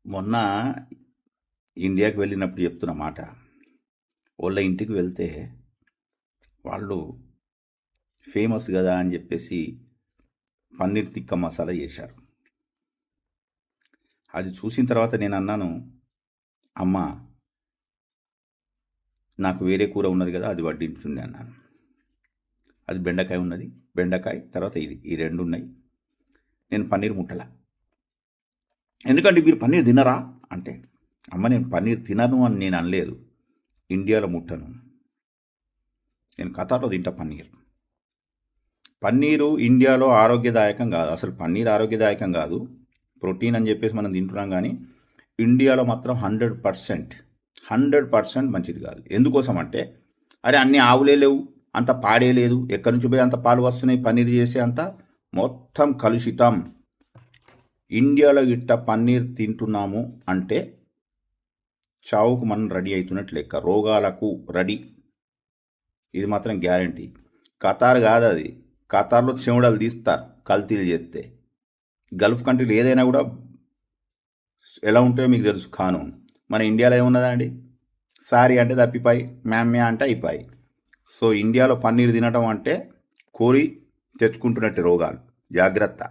మొన్న ఇండియాకి వెళ్ళినప్పుడు చెప్తున్న మాట. వాళ్ళ ఇంటికి వెళ్తే వాళ్ళు ఫేమస్ కదా అని చెప్పేసి పన్నీర్ తిక్క మసాలా చేశారు. అది చూసిన తర్వాత నేను అన్నాను, అమ్మ నాకు వేరే కూర ఉన్నది కదా అది వడ్డించుండే అన్నాను. అది బెండకాయ ఉన్నది, బెండకాయ తర్వాత ఈ రెండు ఉన్నాయి. నేను పన్నీర్ ముట్టల. ఎందుకంటే మీరు పన్నీర్ తినరా అంటే, అమ్మ నేను పన్నీర్ తినను అని నేను అనలేదు. ఇండియాలో ముట్టను, నేను ఖతార్లో తింటా పన్నీర్. పన్నీరు ఇండియాలో ఆరోగ్యదాయకం కాదు. అసలు పన్నీర్ ఆరోగ్యదాయకం కాదు, ప్రోటీన్ అని చెప్పేసి మనం తింటున్నాం. కానీ ఇండియాలో మాత్రం 100% మంచిది కాదు. ఎందుకోసం అంటే, అరే అన్ని ఆవులే లేవు, అంత పాడే లేదు, ఎక్కడి నుంచి పోయి అంత పాలు వస్తున్నాయి పన్నీర్ చేసే అంత, మొత్తం కలుషితం. ఇండియాలో గిట్ట పన్నీర్ తింటున్నాము అంటే చావుకు మనం రెడీ అవుతున్నట్టు లెక్క, రోగాలకు రెడీ. ఇది మాత్రం గ్యారంటీ. ఖతార్ కాదు అది, ఖతార్లో చెవుడలు తీస్తారు కల్తీలు చేస్తే. గల్ఫ్ కంట్రీలు ఏదైనా కూడా ఎలా ఉంటాయో మీకు తెలుసు కానూన్. మన ఇండియాలో ఏమున్నదండి, సారీ అంటే తప్పిపాయి, మ్యామ్యా అంటే అయిపోయి. సో ఇండియాలో పన్నీర్ తినటం అంటే కోరి తెచ్చుకుంటున్నట్టు రోగాలు. జాగ్రత్త.